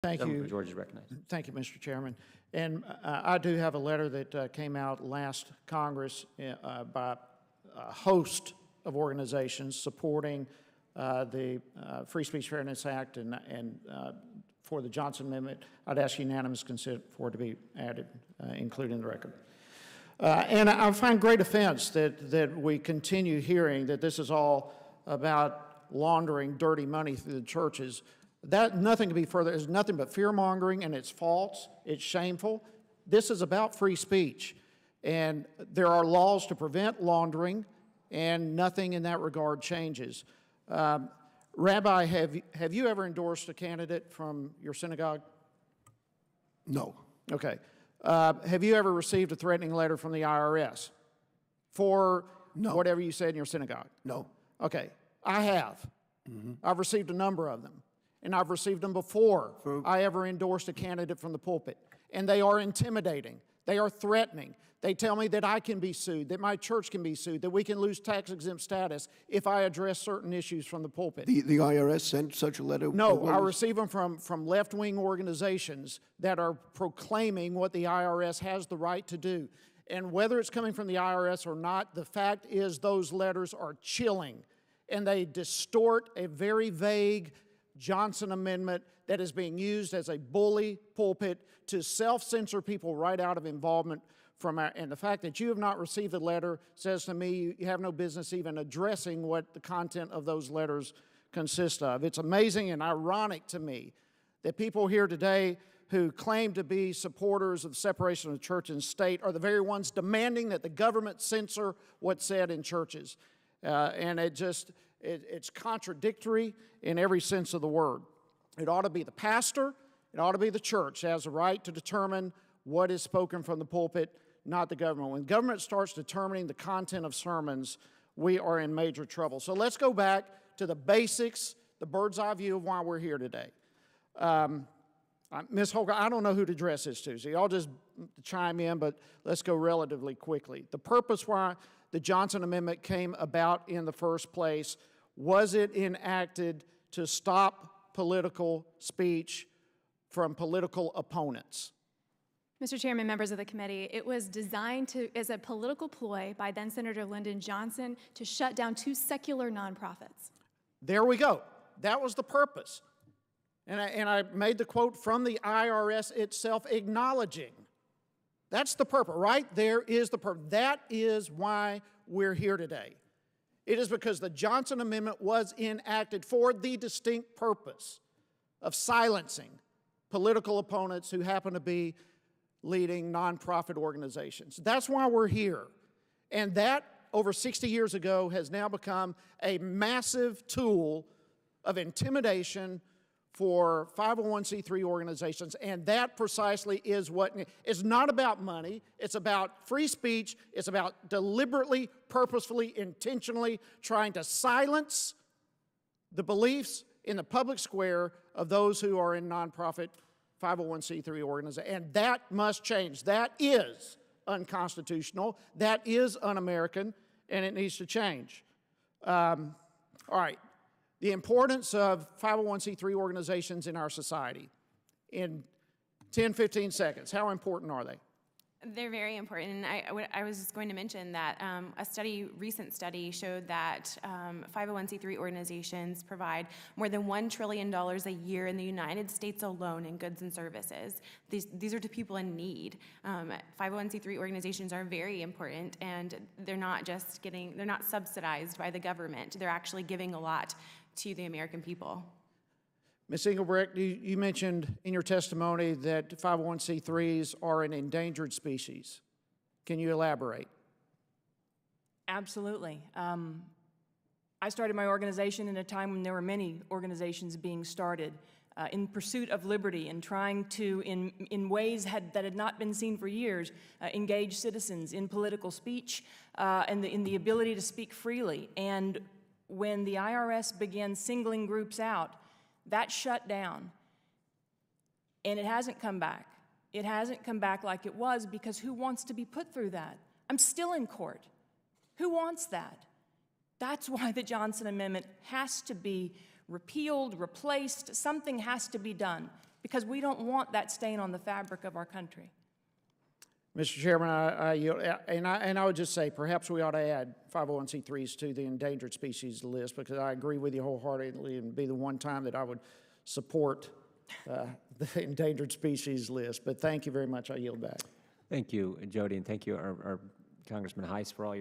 Thank you. George is recognized. Thank you, Mr. Chairman. And I do have a letter that came out last Congress by a host of organizations supporting the Free Speech Fairness Act and for the Johnson Amendment. I'd ask unanimous consent for it to be added, included in the record. And I find great offense that we continue hearing that this is all about laundering dirty money through the churches. That nothing can be further. It's nothing but fear-mongering, and it's false. It's shameful. This is about free speech, and there are laws to prevent laundering, and nothing in that regard changes. Rabbi, have you ever endorsed a candidate from your synagogue? No. Okay. Have you ever received a threatening letter from the IRS for whatever you said in your synagogue? No. Okay. I have. I've received a number of them. And I've received them before I ever endorsed a candidate from the pulpit. And they are intimidating. They are threatening. They tell me that I can be sued, that my church can be sued, that we can lose tax-exempt status if I address certain issues from the pulpit. The IRS sent such a letter? No, I receive them from left-wing organizations that are proclaiming what the IRS has the right to do. And whether it's coming from the IRS or not, the fact is those letters are chilling. And they distort a very vague Johnson Amendment that is being used as a bully pulpit to self-censor people right out of involvement from our, and the fact that you have not received the letter says to me you have no business even addressing what the content of those letters consist of. It's amazing and ironic to me that people here today who claim to be supporters of the separation of the church and state are the very ones demanding that the government censor what's said in churches. And it's contradictory in every sense of the word. It ought to be the pastor, it ought to be the church that has the right to determine what is spoken from the pulpit, not the government. When government starts determining the content of sermons, we are in major trouble. So let's go back to the basics, the bird's eye view of why we're here today. Ms. Holger, I don't know who to address this to, so y'all just chime in, but let's go relatively quickly. The purpose why the Johnson Amendment came about in the first place, was it enacted to stop political speech from political opponents? Mr. Chairman, members of the committee, it was designed as a political ploy by then Senator Lyndon Johnson to shut down 2 secular nonprofits. There we go. That was the purpose. And I made the quote from the IRS itself acknowledging. That's the purpose. Right there is the purpose. That is why we're here today. It is because the Johnson Amendment was enacted for the distinct purpose of silencing political opponents who happen to be leading nonprofit organizations. That's why we're here. And that, over 60 years ago, has now become a massive tool of intimidation for 501c3 organizations, and that precisely is what, it's not about money, it's about free speech, it's about deliberately, purposefully, intentionally trying to silence the beliefs in the public square of those who are in nonprofit 501c3 organizations, and that must change. That is unconstitutional, that is un-American, and it needs to change. All right. The importance of 501c3 organizations in our society. In 10, 15 seconds, how important are they? They're very important. And I was just going to mention that a recent study showed that 501c3 organizations provide more than $1 trillion a year in the United States alone in goods and services. These are to people in need. 501c3 organizations are very important, and they're not subsidized by the government. They're actually giving a lot to the American people. Ms. Engelbrecht, you mentioned in your testimony that 501c3s are an endangered species. Can you elaborate? Absolutely. I started my organization in a time when there were many organizations being started in pursuit of liberty and trying to, in ways that had not been seen for years, engage citizens in political speech and in the ability to speak freely. And when the IRS began singling groups out, that shut down, and it hasn't come back. It hasn't come back like it was, because who wants to be put through that? I'm still in court. Who wants that? That's why the Johnson Amendment has to be repealed, replaced. Something has to be done. because we don't want that stain on the fabric of our country. Mr. Chairman, I yield, and I would just say perhaps we ought to add 501c3s to the endangered species list, because I agree with you wholeheartedly, and be the one time that I would support the endangered species list. But thank you very much. I yield back. Thank you, Jody, and thank you, our Congressman Hice, for all your